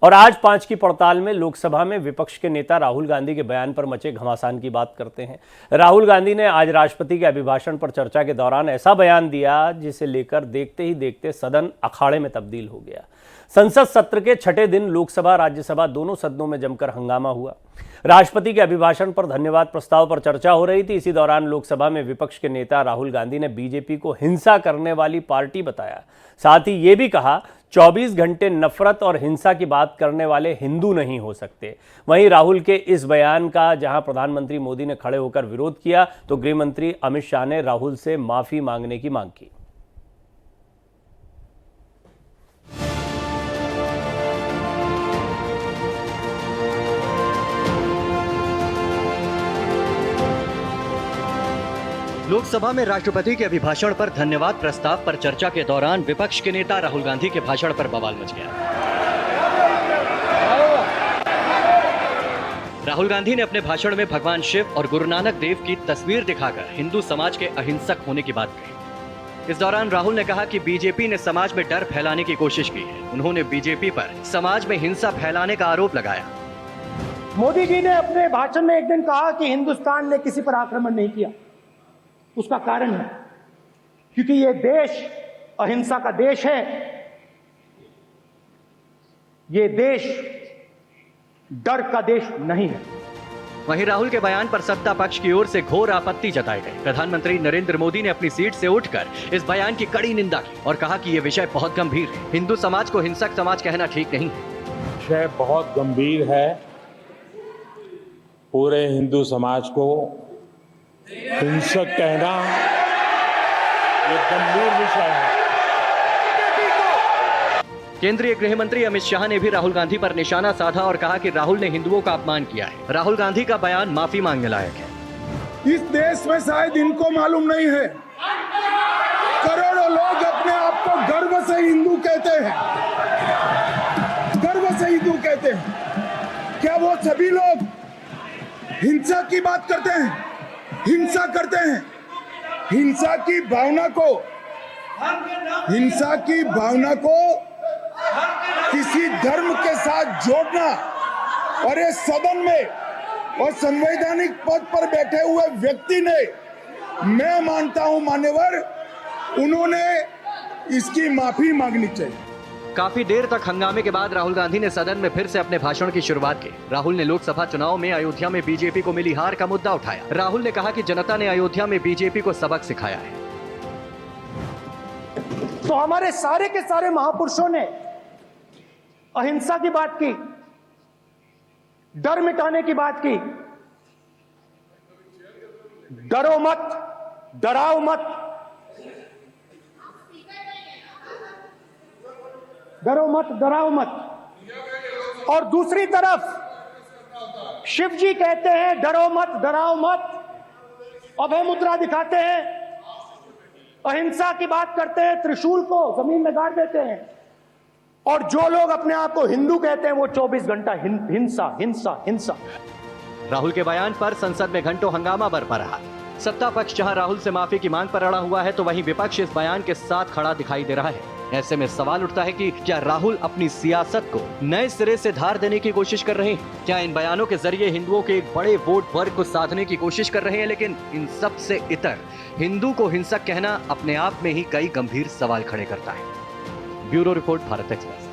और आज 5 की पड़ताल में लोकसभा में विपक्ष के नेता राहुल गांधी के बयान पर मचे घमासान की बात करते हैं। राहुल गांधी ने आज राष्ट्रपति के अभिभाषण पर चर्चा के दौरान ऐसा बयान दिया जिसे लेकर देखते ही देखते सदन अखाड़े में तब्दील हो गया। संसद सत्र के छठे दिन लोकसभा राज्यसभा दोनों सदनों में जमकर हंगामा हुआ। राष्ट्रपति के अभिभाषण पर धन्यवाद प्रस्ताव पर चर्चा हो रही थी। इसी दौरान लोकसभा में विपक्ष के नेता राहुल गांधी ने बीजेपी को हिंसा करने वाली पार्टी बताया। साथ ही ये भी कहा 24 घंटे नफरत और हिंसा की बात करने वाले हिंदू नहीं हो सकते। वहीं राहुल के इस बयान का जहां प्रधानमंत्री मोदी ने खड़े होकर विरोध किया, तो गृह मंत्री अमित शाह ने राहुल से माफी मांगने की मांग की। लोकसभा में राष्ट्रपति के अभिभाषण पर धन्यवाद प्रस्ताव पर चर्चा के दौरान विपक्ष के नेता राहुल गांधी के भाषण पर बवाल मच गया। राहुल गांधी ने अपने भाषण में भगवान शिव और गुरु नानक देव की तस्वीर दिखाकर हिंदू समाज के अहिंसक होने की बात कही। इस दौरान राहुल ने कहा कि बीजेपी ने समाज में डर फैलाने की कोशिश की है। उन्होंने बीजेपी पर समाज में हिंसा फैलाने का आरोप लगाया। मोदी जी ने अपने भाषण में एक दिन कहा कि हिंदुस्तान ने किसी पर आक्रमण नहीं किया। उसका कारण है क्योंकि ये देश अहिंसा का देश है। ये देश डर का देश नहीं है। वहीं राहुल के बयान पर सत्ता पक्ष की ओर से घोर आपत्ति जताई गई। प्रधानमंत्री नरेंद्र मोदी ने अपनी सीट से उठकर इस बयान की कड़ी निंदा की और कहा कि यह विषय बहुत गंभीर है। हिंदू समाज को हिंसक समाज कहना ठीक नहीं है। विषय बहुत गंभीर है। पूरे हिंदू समाज को हिंसक कहना ये गंभीर विषय है। केंद्रीय गृह मंत्री अमित शाह ने भी राहुल गांधी पर निशाना साधा और कहा कि राहुल ने हिंदुओं का अपमान किया है। राहुल गांधी का बयान माफी मांगने लायक है। इस देश में शायद इनको मालूम नहीं है, करोड़ों लोग अपने आप को गर्व से हिंदू कहते हैं, गर्व से हिंदू कहते हैं। क्या वो सभी लोग हिंसा की बात करते हैं, हिंसा करते हैं? हिंसा की भावना को किसी धर्म के साथ जोड़ना और इस सदन में और संवैधानिक पद पर बैठे हुए व्यक्ति ने, मैं मानता हूं मान्यवर, उन्होंने इसकी माफी मांगनी चाहिए। काफी देर तक हंगामे के बाद राहुल गांधी ने सदन में फिर से अपने भाषण की शुरुआत की। राहुल ने लोकसभा चुनाव में अयोध्या में बीजेपी को मिली हार का मुद्दा उठाया। राहुल ने कहा कि जनता ने अयोध्या में बीजेपी को सबक सिखाया है। तो हमारे सारे के सारे महापुरुषों ने अहिंसा की बात की, डर मिटाने की बात की। डरो मत, डराओ मत, डरो मत, डराओ मत। और दूसरी तरफ शिव जी कहते हैं डरो मत, डराओ मत, अभय मुद्रा दिखाते हैं, अहिंसा की बात करते हैं, त्रिशूल को जमीन में गाड़ देते हैं। और जो लोग अपने आप को हिंदू कहते हैं वो 24 घंटा हिंसा हिंसा हिंसा। राहुल के बयान पर संसद में घंटों हंगामा बरपा रहा। सत्ता पक्ष जहां राहुल से माफी की मांग पर अड़ा हुआ है, तो वहीं विपक्ष इस बयान के साथ खड़ा दिखाई दे रहा है। ऐसे में सवाल उठता है कि क्या राहुल अपनी सियासत को नए सिरे से धार देने की कोशिश कर रहे हैं? क्या इन बयानों के जरिए हिंदुओं के एक बड़े वोट वर्ग को साधने की कोशिश कर रहे हैं? लेकिन इन सब से इतर हिंदू को हिंसक कहना अपने आप में ही कई गंभीर सवाल खड़े करता है। Bureau report, Bharat express.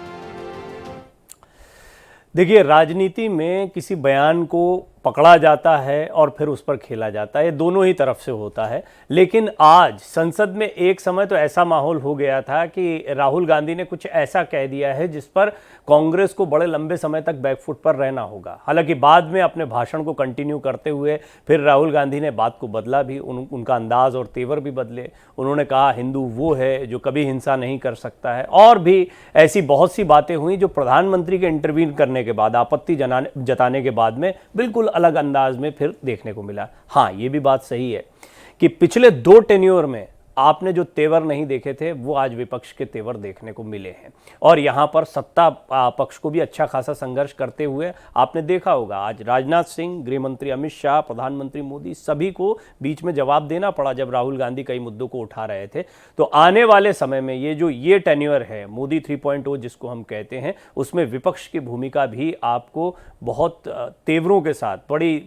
देखिए, राजनीति में किसी बयान को पकड़ा जाता है और फिर उस पर खेला जाता है, ये दोनों ही तरफ से होता है। लेकिन आज संसद में एक समय तो ऐसा माहौल हो गया था कि राहुल गांधी ने कुछ ऐसा कह दिया है जिस पर कांग्रेस को बड़े लंबे समय तक बैकफुट पर रहना होगा। हालांकि बाद में अपने भाषण को कंटिन्यू करते हुए फिर राहुल गांधी ने बात को बदला भी, उनका अंदाज और तेवर भी बदले। उन्होंने कहा हिंदू वो है जो कभी हिंसा नहीं कर सकता है, और भी ऐसी बहुत सी बातें हुई जो प्रधानमंत्री के इंटरवीन करने के बाद, आपत्ति जताने के बाद में बिल्कुल अलग अंदाज में फिर देखने को मिला। हाँ, ये भी बात सही है कि पिछले 2 टेन्योर में आपने जो तेवर नहीं देखे थे वो आज विपक्ष के तेवर देखने को मिले हैं। और यहाँ पर सत्ता पक्ष को भी अच्छा खासा संघर्ष करते हुए आपने देखा होगा, आज राजनाथ सिंह, गृह मंत्री अमित शाह, प्रधानमंत्री मोदी, सभी को बीच में जवाब देना पड़ा जब राहुल गांधी कई मुद्दों को उठा रहे थे। तो आने वाले समय में ये टेन्योर है मोदी 3.0 जिसको हम कहते हैं, उसमें विपक्ष की भूमिका भी आपको बहुत तेवरों के साथ, बड़ी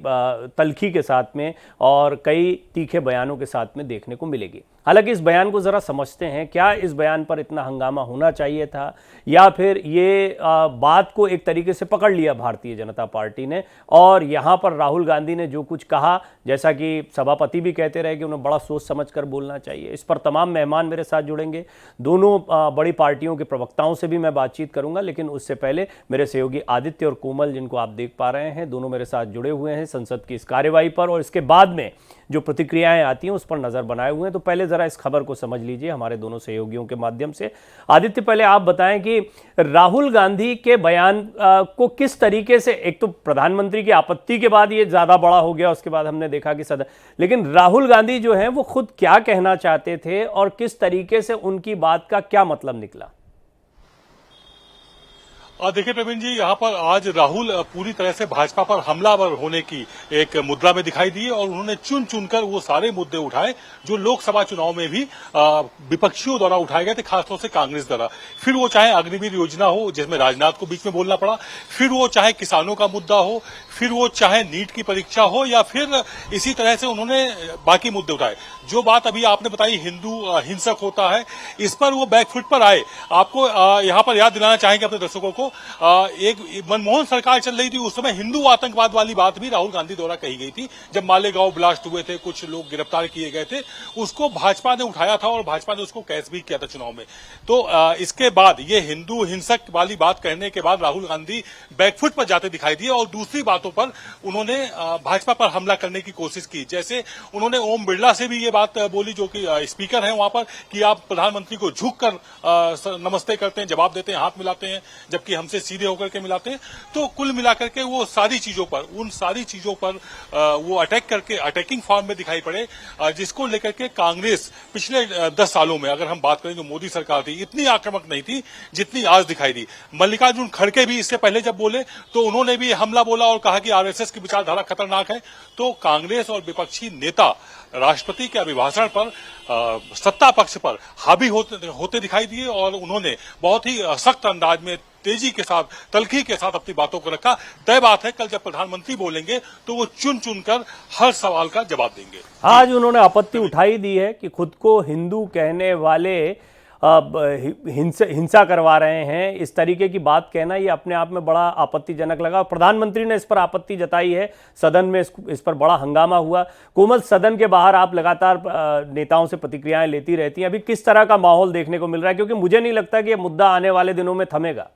तल्खी के साथ में और कई तीखे बयानों के साथ में देखने को मिलेगी। हालांकि इस बयान को ज़रा समझते हैं, क्या इस बयान पर इतना हंगामा होना चाहिए था, या फिर ये बात को एक तरीके से पकड़ लिया भारतीय जनता पार्टी ने और यहाँ पर राहुल गांधी ने जो कुछ कहा, जैसा कि सभापति भी कहते रहे कि उन्हें बड़ा सोच समझकर बोलना चाहिए। इस पर तमाम मेहमान मेरे साथ जुड़ेंगे, दोनों बड़ी पार्टियों के प्रवक्ताओं से भी मैं बातचीत करूंगा, लेकिन उससे पहले मेरे सहयोगी आदित्य और कोमल, जिनको आप देख पा रहे हैं, दोनों मेरे साथ जुड़े हुए हैं संसद की इस कार्यवाही पर और इसके बाद में जो प्रतिक्रियाएं आती हैं उस पर नजर बनाए हुए हैं। तो पहले जरा इस खबर को समझ लीजिए हमारे दोनों सहयोगियों के माध्यम से। आदित्य, पहले आप बताएं कि राहुल गांधी के बयान को किस तरीके से, एक तो प्रधानमंत्री की आपत्ति के बाद ये ज्यादा बड़ा हो गया, उसके बाद हमने देखा कि सदन, लेकिन राहुल गांधी जो है वो खुद क्या कहना चाहते थे और किस तरीके से उनकी बात का क्या मतलब निकला? देखिए प्रवीण जी, यहाँ पर आज राहुल पूरी तरह से भाजपा पर हमलावर होने की एक मुद्रा में दिखाई दिए और उन्होंने चुन चुनकर वो सारे मुद्दे उठाए जो लोकसभा चुनाव में भी विपक्षियों द्वारा उठाए गए थे, खासतौर से कांग्रेस द्वारा। फिर वो चाहे अग्निवीर योजना हो जिसमें राजनाथ को बीच में बोलना पड़ा, फिर वो चाहे किसानों का मुद्दा हो, फिर वो चाहे नीट की परीक्षा हो, या फिर इसी तरह से उन्होंने बाकी मुद्दे उठाए। जो बात अभी आपने बताई हिंदू हिंसक होता है, इस पर वो बैकफुट पर आए। आपको यहाँ पर याद दिलाना चाहेंगे अपने दर्शकों को, एक मनमोहन सरकार चल रही थी उस समय हिंदू आतंकवाद वाली बात भी राहुल गांधी द्वारा कही गई थी। जब मालेगांव ब्लास्ट हुए थे, कुछ लोग गिरफ्तार किए गए थे, उसको भाजपा ने उठाया था और भाजपा ने उसको कैश भी किया था चुनाव में। तो इसके बाद ये हिंदू हिंसक वाली बात कहने के बाद राहुल गांधी बैकफुट पर जाते दिखाई दिए और दूसरी बातों पर उन्होंने भाजपा पर हमला करने की कोशिश की। जैसे उन्होंने ओम बिरला से भी ये बात बोली, जो कि स्पीकर हैं वहां पर, कि आप प्रधानमंत्री को झुककर नमस्ते करते हैं, जवाब देते हैं, हाथ मिलाते हैं, जबकि हमसे सीधे होकर के मिलाते हैं। तो कुल मिलाकर के वो सारी चीजों पर, उन सारी चीजों पर वो अटैक करके अटैकिंग फॉर्म में दिखाई पड़े, जिसको लेकर के कांग्रेस पिछले 10 सालों में, अगर हम बात करें जो मोदी सरकार थी, इतनी आक्रामक नहीं थी जितनी आज दिखाई दी। मल्लिकार्जुन खड़गे भी इससे पहले जब बोले तो उन्होंने भी हमला बोला और कहा कि आरएसएस की विचारधारा खतरनाक है। तो कांग्रेस और विपक्षी नेता राष्ट्रपति के अभिभाषण पर, सत्ता पक्ष पर हावी होते दिखाई दिए और उन्होंने बहुत ही सख्त अंदाज में, तेजी के साथ, तल्खी के साथ अपनी बातों को रखा। तय बात है कल जब प्रधानमंत्री बोलेंगे तो वो चुन चुनकर हर सवाल का जवाब देंगे। आज उन्होंने आपत्ति उठाई दी है कि खुद को हिंदू कहने वाले हिंसा करवा रहे हैं, इस तरीके की बात कहना ये अपने आप में बड़ा आपत्तिजनक लगा। प्रधानमंत्री ने इस पर आपत्ति जताई है, सदन में इस पर बड़ा हंगामा हुआ। कोमल, सदन के बाहर आप लगातार नेताओं से प्रतिक्रियाएं लेती रहती हैं, अभी किस तरह का माहौल देखने को मिल रहा है, क्योंकि मुझे नहीं लगता कि यह मुद्दा आने वाले दिनों में थमेगा।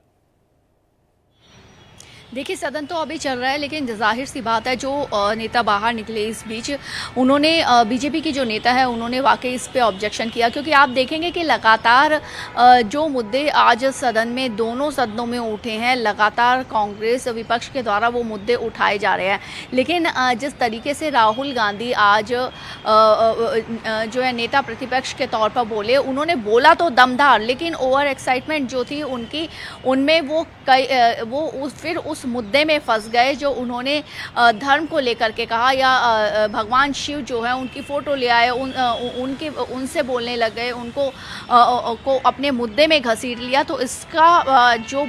देखिए, सदन तो अभी चल रहा है, लेकिन जाहिर सी बात है जो नेता बाहर निकले इस बीच, उन्होंने बीजेपी की जो नेता है उन्होंने वाकई इस पे ऑब्जेक्शन किया, क्योंकि आप देखेंगे कि लगातार जो मुद्दे आज सदन में, दोनों सदनों में उठे हैं, लगातार कांग्रेस विपक्ष के द्वारा वो मुद्दे उठाए जा रहे हैं। लेकिन जिस तरीके से राहुल गांधी आज जो है नेता प्रतिपक्ष के तौर पर बोले, उन्होंने बोला तो दमदार, लेकिन ओवर एक्साइटमेंट जो थी उनकी, उनमें वो फिर उस मुद्दे में फंस गए जो उन्होंने धर्म को लेकर के कहा, या भगवान शिव जो है उनकी फोटो ले आए, उनसे बोलने लग गए, उनको को अपने मुद्दे में घसीट लिया। तो इसका जो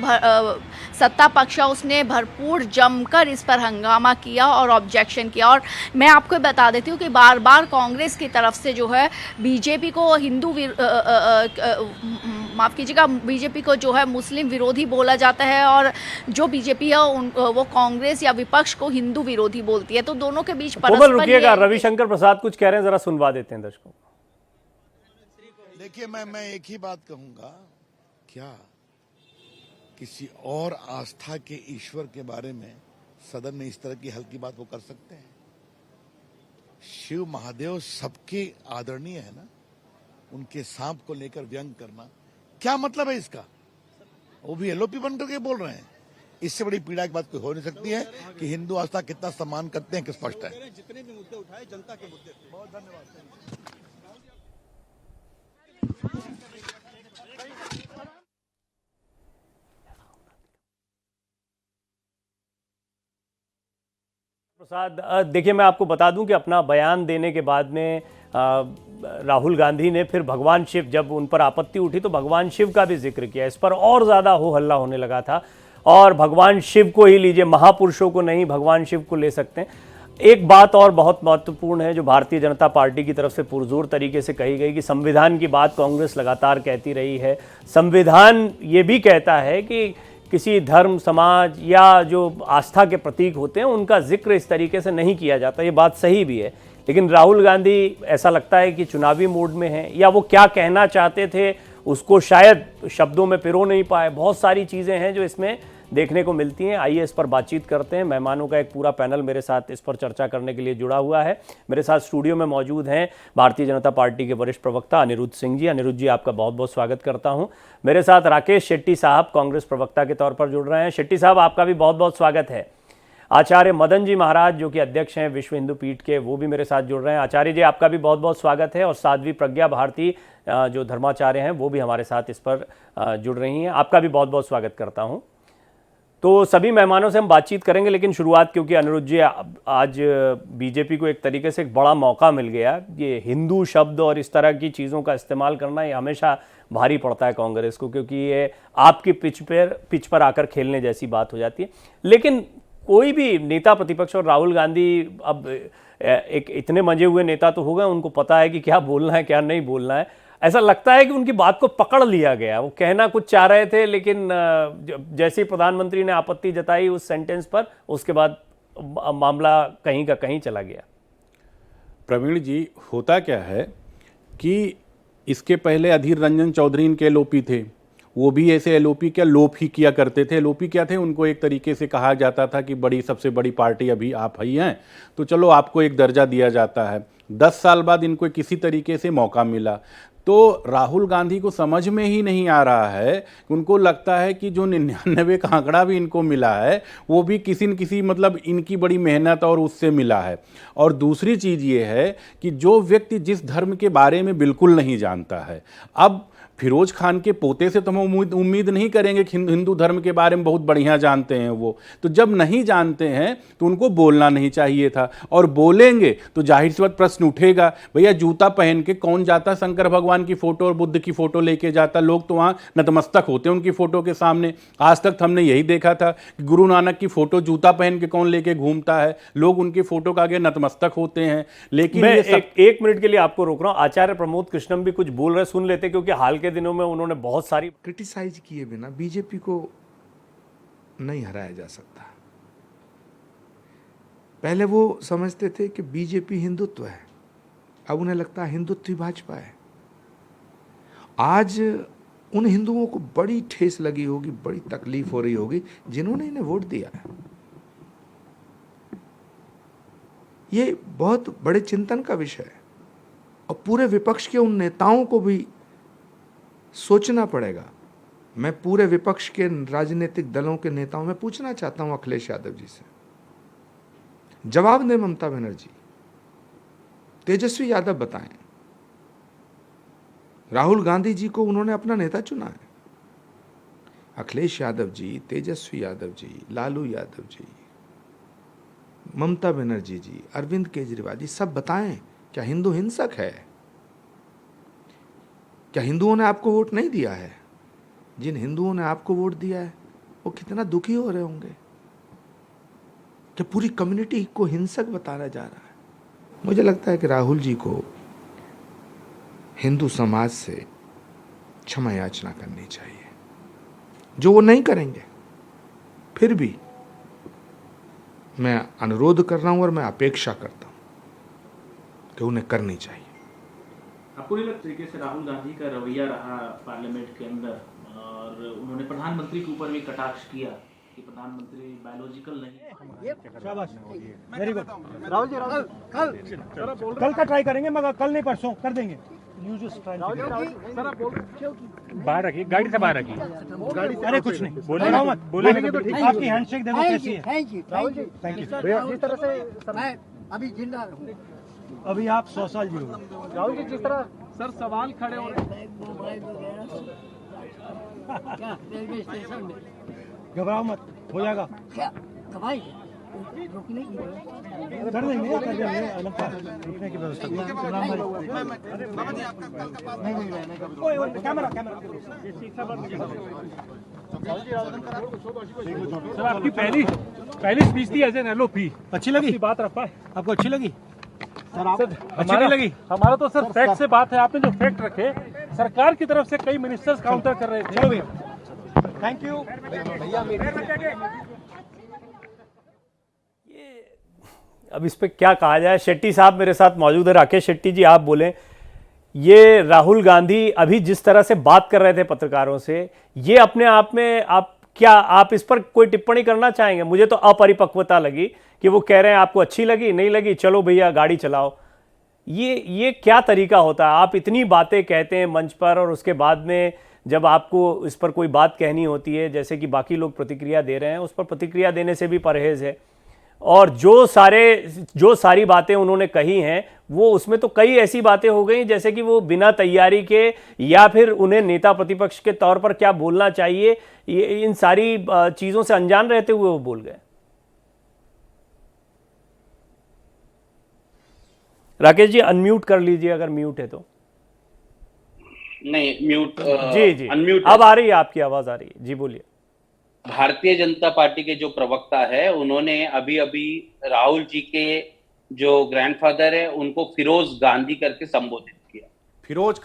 सत्ता पक्ष है उसने भरपूर जमकर इस पर हंगामा किया और ऑब्जेक्शन किया। और मैं आपको बता देती हूँ कि बार बार कांग्रेस की तरफ से जो है बीजेपी को माफ़ कीजिएगा, बीजेपी को जो है मुस्लिम विरोधी बोला जाता है, और जो बीजेपी है वो कांग्रेस या विपक्ष को हिंदू विरोधी बोलती है। तो दोनों के बीच परस्पर, रुकिएगा, रविशंकर प्रसाद कुछ कह रहे हैं, जरा सुनवा देते हैं दर्शकों। देखिए, मैं एक ही बात कहूंगा, क्या किसी और आस्था के ईश्वर के बारे में सदन में इस तरह की हल्की बात वो कर सकते हैं? शिव महादेव सबके आदरणीय है ना, उनके सांप को लेकर व्यंग करना क्या मतलब है इसका? वो भी एलओपी बनकर के बोल रहे हैं। इससे बड़ी पीड़ा की बात कोई हो नहीं सकती है कि हिंदू आस्था कितना सम्मान करते हैं, कि स्पष्ट है। जितने भी मुद्दे उठाए जनता के मुद्दे। बहुत धन्यवाद। प्रसाद, देखिए मैं आपको बता दूं कि अपना बयान देने के बाद में राहुल गांधी ने फिर भगवान शिव, जब उन पर आपत्ति उठी तो भगवान शिव का भी जिक्र किया। इस पर और ज़्यादा हो हल्ला होने लगा था। और भगवान शिव को ही लीजिए, महापुरुषों को नहीं, भगवान शिव को ले सकते हैं। एक बात और बहुत महत्वपूर्ण है जो भारतीय जनता पार्टी की तरफ से पुरजोर तरीके से कही गई कि संविधान की बात कांग्रेस लगातार कहती रही है। संविधान ये भी कहता है कि किसी धर्म, समाज या जो आस्था के प्रतीक होते हैं उनका जिक्र इस तरीके से नहीं किया जाता। ये बात सही भी है, लेकिन राहुल गांधी ऐसा लगता है कि चुनावी मूड में हैं, या वो क्या कहना चाहते थे उसको शायद शब्दों में पिरो नहीं पाए। बहुत सारी चीज़ें हैं जो इसमें देखने को मिलती हैं। आइए इस पर बातचीत करते हैं। मेहमानों का एक पूरा पैनल मेरे साथ इस पर चर्चा करने के लिए जुड़ा हुआ है। मेरे साथ स्टूडियो में मौजूद हैं भारतीय जनता पार्टी के वरिष्ठ प्रवक्ता अनिरुद्ध सिंह जी। अनिरुद्ध जी, आपका बहुत बहुत स्वागत करता हूं। मेरे साथ राकेश शेट्टी साहब कांग्रेस प्रवक्ता के तौर पर जुड़ रहे हैं। शेट्टी साहब, आपका भी बहुत बहुत स्वागत है। आचार्य मदन जी महाराज जो कि अध्यक्ष हैं विश्व हिंदू पीठ के, वो भी मेरे साथ जुड़ रहे हैं। आचार्य जी, आपका भी बहुत बहुत स्वागत है। और साध्वी प्रज्ञा भारती जो धर्माचार्य हैं वो भी हमारे साथ इस पर जुड़ रही हैं, आपका भी बहुत बहुत स्वागत करता हूं। तो सभी मेहमानों से हम बातचीत करेंगे, लेकिन शुरुआत, क्योंकि अनिरुद्ध जी आज बीजेपी को एक तरीके से एक बड़ा मौका मिल गया। ये हिंदू शब्द और इस तरह की चीज़ों का इस्तेमाल करना ये हमेशा भारी पड़ता है कांग्रेस को, क्योंकि ये आपकी पिच पर आकर खेलने जैसी बात हो जाती है। लेकिन कोई भी नेता प्रतिपक्ष, और राहुल गांधी अब एक इतने मंजे हुए नेता तो हो गए, उनको पता है कि क्या बोलना है क्या नहीं बोलना है। ऐसा लगता है कि उनकी बात को पकड़ लिया गया। वो कहना कुछ चाह रहे थे, लेकिन जैसे ही प्रधानमंत्री ने आपत्ति जताई उस सेंटेंस पर, उसके बाद मामला कहीं का कहीं चला गया। प्रवीण जी, होता क्या है कि इसके पहले अधीर रंजन चौधरी इनके एलओपी थे। वो भी ऐसे एलओपी क्या लोप ही किया करते थे। एलओपी क्या थे, उनको एक तरीके से कहा जाता था कि बड़ी सबसे बड़ी पार्टी अभी आप ही हैं, तो चलो आपको एक दर्जा दिया जाता है। 10 साल बाद इनको किसी तरीके से मौका मिला। तो राहुल गांधी को समझ में ही नहीं आ रहा है, उनको लगता है कि जो 99 का आंकड़ा भी इनको मिला है वो भी किसी न किसी मतलब इनकी बड़ी मेहनत और उससे मिला है। और दूसरी चीज़ ये है कि जो व्यक्ति जिस धर्म के बारे में बिल्कुल नहीं जानता है, अब फिरोज खान के पोते से तो हम उम्मीद नहीं करेंगे कि हिंदू धर्म के बारे में बहुत बढ़िया जानते हैं वो, तो जब नहीं जानते हैं तो उनको बोलना नहीं चाहिए था। और बोलेंगे तो जाहिर सी बात प्रश्न उठेगा, भैया जूता पहन के कौन जाता शंकर भगवान की फोटो और बुद्ध की फोटो लेके जाता? लोग तो वहाँ नतमस्तक होते हैं उनकी फोटो के सामने। आज तक हमने यही देखा था कि गुरु नानक की फोटो जूता पहन के कौन लेके घूमता है, लोग उनकी फोटो के आगे नतमस्तक होते हैं। लेकिन मैं एक मिनट के लिए आपको रोक रहा हूँ। आचार्य प्रमोद कृष्णम भी कुछ बोल रहे, सुन लेते, क्योंकि हाल के दिनों में उन्होंने बहुत सारी क्रिटिसाइज किए बिना बीजेपी को नहीं हराया जा सकता। पहले वो समझते थे कि बीजेपी हिंदुत्व है, अब उन्हें लगता है हिंदुत्व ही भाजपा है। आज उन हिंदुओं को बड़ी ठेस लगी होगी, बड़ी तकलीफ हो रही होगी जिन्होंने इन्हें वोट दिया है। ये बहुत बड़े चिंतन का विषय है और पूरे विपक्ष के उन नेताओं को भी सोचना पड़ेगा। मैं पूरे विपक्ष के राजनीतिक दलों के नेताओं में पूछना चाहता हूं अखिलेश यादव जी से, जवाब दें ममता बनर्जी, तेजस्वी यादव बताएं, राहुल गांधी जी को उन्होंने अपना नेता चुना है। अखिलेश यादव जी, तेजस्वी यादव जी, लालू यादव जी, ममता बनर्जी जी, अरविंद केजरीवाल जी, सब बताएं क्या हिंदू हिंसक है? क्या हिंदुओं ने आपको वोट नहीं दिया है? जिन हिंदुओं ने आपको वोट दिया है वो कितना दुखी हो रहे होंगे कि पूरी कम्युनिटी को हिंसक बताया जा रहा है। मुझे लगता है कि राहुल जी को हिंदू समाज से क्षमा याचना करनी चाहिए, जो वो नहीं करेंगे। फिर भी मैं अनुरोध कर रहा हूं और मैं अपेक्षा करता हूं कि उन्हें करनी चाहिए। आपको नहीं लगता तरीके से राहुल गांधी का रवैया रहा पार्लियामेंट के अंदर, और उन्होंने प्रधानमंत्री के ऊपर भी कटाक्ष किया कि प्रधानमंत्री बायोलॉजिकल नहीं? शाबाश, वेरी गुड राहुल जी। कल का ट्राई करेंगे, मगर कल नहीं परसों कर देंगे। बाहर रखिए, गाड़ी से बाहर रखिए। अरे कुछ नहीं, बोलो मत, बोलेंगे तो ठीक। आपकी हैंडशेक देखो कैसी है। Thank you thank you. जिस तरह से मैं अभी जिंदा हूँ, अभी आप 100 साल जियो। राहुल जी जिस तरह सर सवाल खड़े हो रहे रेलवे स्टेशन में, घबराओ मत, हो जाएगा। क्या भाई कर देंगे रुकने की व्यवस्था कैमरा सर आपकी पहली स्पीच थी एज एन एलओपी, अच्छी लगी? बात रख पाए? आपको अच्छी लगी? सर अच्छी नहीं लगी? हमारा तो सर फैक्ट से बात है, आपने जो फैक्ट रखे, सरकार की तरफ से कई मिनिस्टर्स काउंटर कर रहे थे। Thank you. अब इस पे क्या कहा जाए। शेट्टी साहब मेरे साथ मौजूद है। राकेश शेट्टी जी, आप बोलें, ये राहुल गांधी अभी जिस तरह से बात कर रहे थे पत्रकारों से, ये अपने आप में आप इस पर कोई टिप्पणी करना चाहेंगे? मुझे तो अपरिपक्वता लगी कि वो कह रहे हैं आपको अच्छी लगी, नहीं लगी, चलो भैया गाड़ी चलाओ। ये क्या तरीका होता है? आप इतनी बातें कहते हैं मंच पर और उसके बाद में जब आपको इस पर कोई बात कहनी होती है, जैसे कि बाकी लोग प्रतिक्रिया दे रहे हैं, उस पर प्रतिक्रिया देने से भी परहेज है। और जो सारी बातें उन्होंने कही हैं, वो उसमें तो कई ऐसी बातें हो गई जैसे कि वो बिना तैयारी के या फिर उन्हें नेता प्रतिपक्ष के तौर पर क्या बोलना चाहिए, इन सारी चीज़ों से अनजान रहते हुए वो बोल गए। राकेश जी अनम्यूट कर लीजिए अगर म्यूट है तो। नहीं म्यूट जी अनम्यूट अब आ रही है, आपकी आवाज आ रही है जी, बोलिए। भारतीय जनता पार्टी के जो प्रवक्ता है उन्होंने अभी राहुल जी के जो ग्रैंडफादर है उनको फिरोज गांधी करके संबोधित किया। फिरोज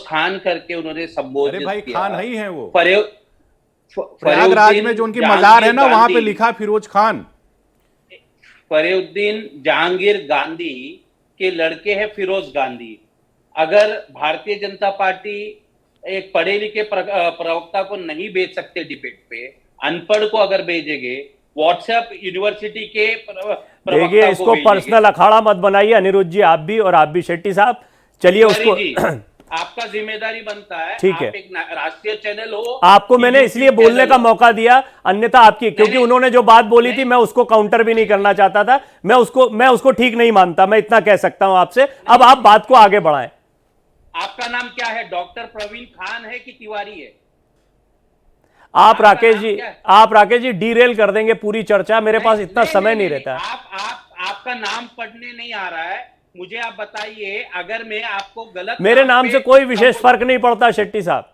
खान करके उन्होंने संबोधित किया। अरे भाई खान ही है वो। प्रयागराज में जो उनकी मजार है ना, वहां पे लिखा फिरोज खान। फरीउद्दीन जहांगीर गांधी के लड़के हैं फिरोज गांधी। अगर भारतीय जनता पार्टी एक पढ़े लिखे प्रवक्ता को नहीं भेज सकते डिबेट पे, अनपढ़ को अगर भेजेंगे, व्हाट्सएप यूनिवर्सिटी के देखिए, इसको पर्सनल अखाड़ा मत बनाइए अनिरुद्ध जी, आप भी और आप भी शेट्टी साहब। चलिए उसको आपका जिम्मेदारी बनता है, ठीक है, आप एक राष्ट्रीय चैनल हो। आपको मैंने इसलिए बोलने का मौका दिया, अन्यथा आपकी, क्योंकि उन्होंने जो बात बोली थी मैं उसको काउंटर भी नहीं करना चाहता था। मैं उसको ठीक नहीं मानता, मैं इतना कह सकता हूं आपसे। अब आप बात को आगे बढ़ाएं। आपका नाम क्या है? डॉक्टर प्रवीण खान है कि तिवारी है? आप राकेश जी डीरेल कर देंगे पूरी चर्चा, मेरे पास इतना समय नहीं रहता। आपका नाम पढ़ने नहीं आ रहा है, मुझे आप बताइए। अगर मैं आपको गलत, मेरे नाम से कोई विशेष फर्क नहीं पड़ता शेट्टी साहब।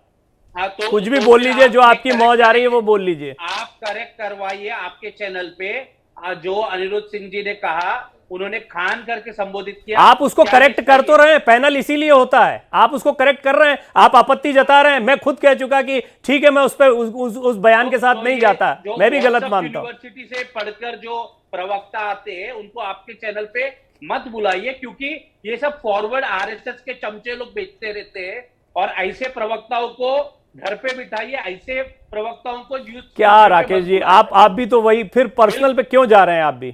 हाँ, तो कुछ भी बोल लीजिए, जो आपकी मौज आ रही है वो बोल लीजिए। आप करेक्ट करवाइए आपके चैनल पे। जो अनिरुद्ध सिंह जी ने कहा, उन्होंने खान करके संबोधित किया। आप उसको करेक्ट कर तो रहे हैं, पैनल इसीलिए होता है। आप उसको करेक्ट कर रहे हैं, आप आपत्ति जता रहे हैं। मैं खुद कह चुका कि ठीक है, मैं उस पर उस बयान के साथ नहीं जाता, मैं भी गलत मानता हूं। यूनिवर्सिटी से पढ़कर जो प्रवक्ता आते हैं उनको आपके चैनल पे मत बुलाइए, क्योंकि ये सब फॉरवर्ड आरएसएस के चमचे लोग बेचते रहते हैं। और ऐसे प्रवक्ताओं को घर पे बिठाइए, ऐसे प्रवक्ताओं को यूज। क्या राकेश जी, आप भी तो वही, फिर पर्सनल पे क्यों जा रहे हैं आप भी?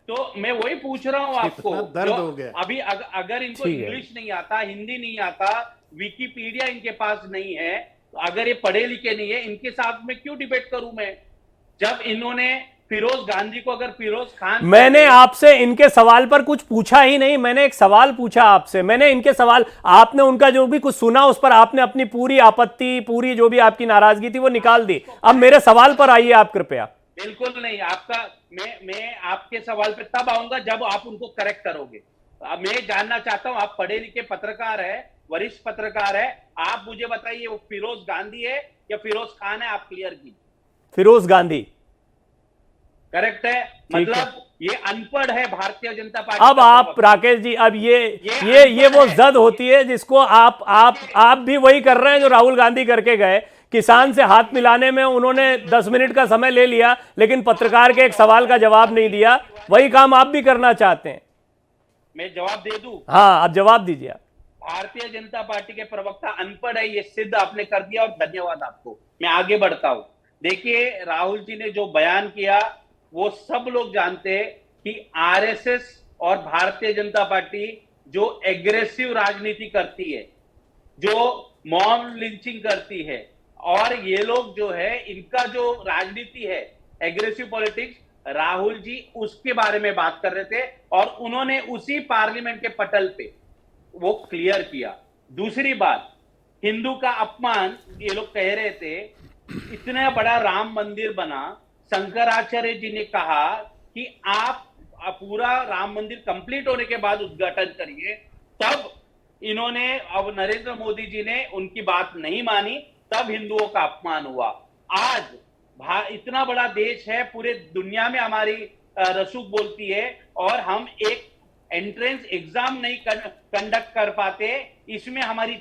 तो मैं वही पूछ रहा हूं आपको। दर्द हो गया अभी अगर इनको इंग्लिश नहीं आता, हिंदी नहीं आता, विकिपीडिया इनके पास नहीं है, तो अगर ये पढ़े लिखे नहीं है, इनके साथ में क्यों डिबेट करूं मैं? जब इन्होंने फिरोज गांधी को अगर फिरोज खान, मैंने आपसे इनके सवाल पर कुछ पूछा ही नहीं। मैंने एक सवाल पूछा आपसे, मैंने इनके सवाल, आपने उनका जो भी कुछ सुना उस पर आपने अपनी पूरी आपत्ति, पूरी जो भी आपकी नाराजगी थी वो निकाल दी। अब मेरे सवाल पर आइए आप कृपया। बिल्कुल नहीं, आपका मैं आपके सवाल पे तब आऊंगा जब आप उनको करेक्ट करोगे। मैं जानना चाहता हूं, आप पढ़े लिखे पत्रकार है, वरिष्ठ पत्रकार है, आप मुझे बताइए वो फिरोज गांधी है या फिरोज खान है? आप क्लियर कीजिए। फिरोज गांधी करेक्ट है, मतलब ये अनपढ़ है भारतीय जनता पार्टी। अब आप राकेश जी, अब ये वो जद होती है जिसको आप भी वही कर रहे हैं जो राहुल गांधी करके गए। किसान से हाथ मिलाने में उन्होंने 10 मिनट का समय ले लिया, लेकिन पत्रकार के एक सवाल का जवाब नहीं दिया। वही काम आप भी करना चाहते हैं। मैं जवाब दे दूं? हाँ, आप जवाब दीजिए। भारतीय जनता पार्टी के प्रवक्ता अनपढ़ है, ये सिद्ध आपने कर दिया, और धन्यवाद आपको। मैं आगे बढ़ता हूं। देखिए, राहुल जी ने जो बयान किया, वो सब लोग जानते हैं कि आरएसएस और भारतीय जनता पार्टी जो एग्रेसिव राजनीति करती है, जो मॉब लिंचिंग करती है, और ये लोग जो है, इनका जो राजनीति है एग्रेसिव पॉलिटिक्स, राहुल जी उसके बारे में बात कर रहे थे, और उन्होंने उसी पार्लियामेंट के पटल पे वो क्लियर किया। दूसरी बात, हिंदू का अपमान, ये लोग कह रहे थे इतना बड़ा राम मंदिर बना, शंकराचार्य जी ने कहा कि आप पूरा राम मंदिर कंप्लीट होने के बाद उद्घाटन करिए, तब इन्होंने, अब नरेंद्र मोदी जी ने उनकी बात नहीं मानी, तब हिंदुओं का अपमान हुआ। आज इतना बड़ा देश है, पूरे दुनिया में हमारी रसूख बोलती है, और हम एक एंट्रेंस एग्जाम नहीं कंडक्ट कर पाते, इसमें हमारी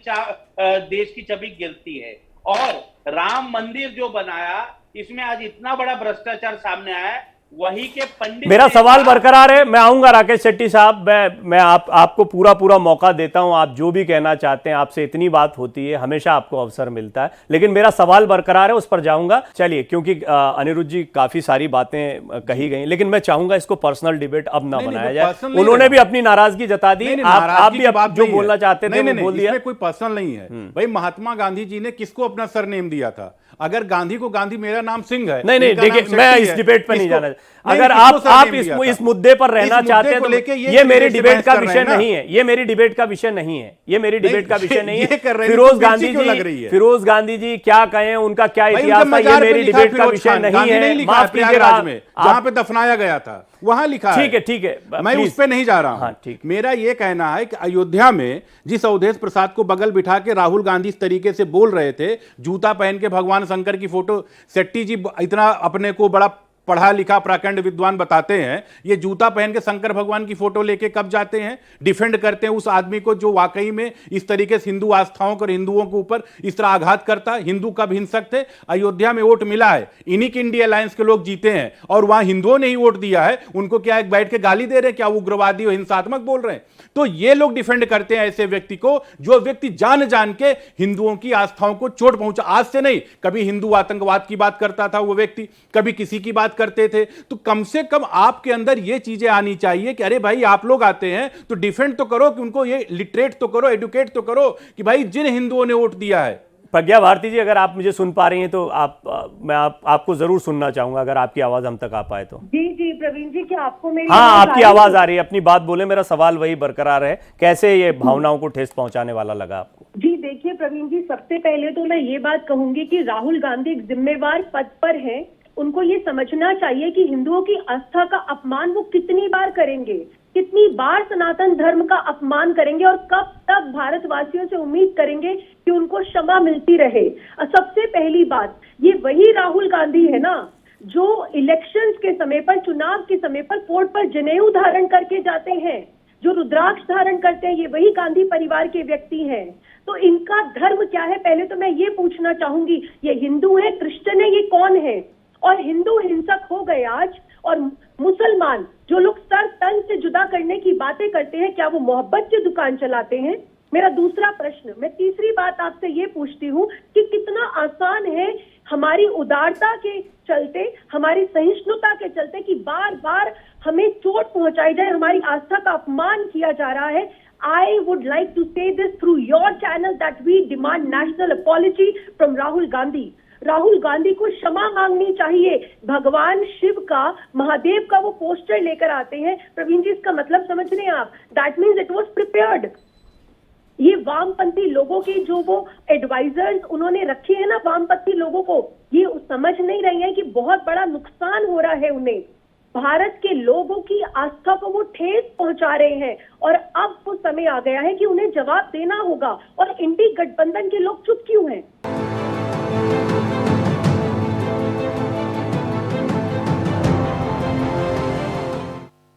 देश की छवि गिरती है। और राम मंदिर जो बनाया, इसमें आज इतना बड़ा भ्रष्टाचार सामने आया है, वही के पंडित। मेरा सवाल बरकरार है। मैं आऊंगा राकेश शेट्टी साहब, मैं आपको पूरा मौका देता हूं, आप जो भी कहना चाहते हैं, आपसे इतनी बात होती है, हमेशा आपको अवसर मिलता है, लेकिन मेरा सवाल बरकरार है, उस पर जाऊंगा। चलिए, क्योंकि अनिरुद्ध जी काफी सारी बातें कही गई, लेकिन मैं चाहूंगा इसको पर्सनल डिबेट अब ना बनाया जाए। उन्होंने भी अपनी नाराजगी जता दी, आप भी अब जो बोलना चाहते थे वो बोल दिया। कोई पर्सनल नहीं है भाई। महात्मा गांधी जी ने किसको अपना सरनेम दिया था? अगर गांधी को गांधी, मेरा नाम सिंह है। नहीं, देखिए, मैं इस डिबेट पर नहीं जाना। अगर आप इस मुद्दे पर रहना चाहते हैं तो ये मेरी डिबेट का विषय नहीं है, ये मेरी डिबेट का विषय नहीं है, ये मेरी डिबेट का विषय नहीं है। फिरोज गांधी जी क्या कहें, उनका क्या इतिहास था, ये मेरी डिबेट का विषय नहीं है। माफ कीजिएगा, जहां पे दफनाया गया था वहां लिखा है। ठीक है, मैं उस पे नहीं जा रहा हूं। ठीक, मेरा ये कहना है कि अयोध्या में जिस अवधेश प्रसाद को बगल बिठा के राहुल गांधी इस तरीके से बोल रहे थे, जूता पहन के भगवान शंकर की फोटो, शेट्टी जी इतना अपने को बड़ा पढ़ा लिखा प्रकांड विद्वान बताते हैं, ये जूता पहन के शंकर भगवान की फोटो लेके कब जाते हैं, डिफेंड करते हैं उस आदमी को जो वाकई में इस तरीके से हिंदू आस्थाओं और हिंदुओं के ऊपर इस तरह आघात करता है। हिंदू कब हिंसक थे? अयोध्या में वोट मिला है, इन्हीं के इंडिया अलायंस के लोग जीते हैं, और वहां हिंदुओं ने ही वोट दिया है। उनको क्या एक बैठ के गाली दे रहे हैं, क्या वो उग्रवादी और हिंसात्मक बोल रहे हैं? तो ये लोग डिफेंड करते हैं ऐसे व्यक्ति को, जो व्यक्ति जान जान के हिंदुओं की आस्थाओं को चोट पहुंचा। आज से नहीं, कभी हिंदू आतंकवाद की बात करता था वो व्यक्ति, कभी किसी की बात करते थे। तो कम से कम आपके अंदर ये चीजें आनी चाहिए कि अरे भाई, आप लोग आते हैं तो डिफेंड तो करो, कि उनको ये लिटरेट तो करो, एडुकेट तो करो कि भाई जिन हिंदुओं ने वोट दिया है। प्रज्ञा भारती जी, अगर आप मुझे सुन पा रही हैं तो मैं आपको जरूर सुनना चाहूंगा, अगर आपकी आवाज हम तक आ पाए तो। जी प्रवीण जी, क्या आपको मेरी हाँ, आपकी आवाज आ रही है, अपनी बात बोले। मेरा सवाल वही बरकरार है, कैसे ये भावनाओं को ठेस पहुंचाने वाला लगा आपको? जी देखिए प्रवीण जी, सबसे पहले तो मैं ये बात कहूंगी कि राहुल गांधी एक जिम्मेवार पद पर है। उनको ये समझना चाहिए कि हिंदुओं की आस्था का अपमान वो कितनी बार करेंगे, कितनी बार सनातन धर्म का अपमान करेंगे, और कब तक भारतवासियों से उम्मीद करेंगे कि उनको क्षमा मिलती रहे। सबसे पहली बात, ये वही राहुल गांधी है ना जो इलेक्शंस के समय पर, चुनाव के समय पर कोर्ट पर जनेऊ धारण करके जाते हैं, जो रुद्राक्ष धारण करते हैं, ये वही गांधी परिवार के व्यक्ति हैं। तो इनका धर्म क्या है? पहले तो मैं ये पूछना चाहूंगी, ये हिंदू है, क्रिश्चियन है, ये कौन है? और हिंदू हिंसक हो गए आज, और मुसलमान जो लोग सर तन से जुदा करने की बातें करते हैं, क्या वो मोहब्बत की दुकान चलाते हैं? मेरा दूसरा प्रश्न, मैं तीसरी बात आपसे ये पूछती हूँ कि कितना आसान है हमारी उदारता के चलते, हमारी सहिष्णुता के चलते कि बार बार हमें चोट पहुंचाई जाए, हमारी आस्था का अपमान किया जा रहा है। I would like to say this through your channel that we demand national apology from Rahul Gandhi. Rahul Gandhi को क्षमा मांगनी चाहिए। भगवान शिव का, महादेव का वो पोस्टर लेकर आते हैं, प्रवीण जी इसका मतलब समझ रहे हैं आप? That means it was prepared. ये वामपंथी लोगों की जो वो एडवाइजर्स उन्होंने रखे हैं ना, वामपंथी लोगों को, ये समझ नहीं रही है कि बहुत बड़ा नुकसान हो रहा है उन्हें। भारत के लोगों की आस्था को वो ठेस पहुंचा रहे हैं, और अब वो समय आ गया है कि उन्हें जवाब देना होगा। और इंडी गठबंधन के लोग चुप क्यों हैं?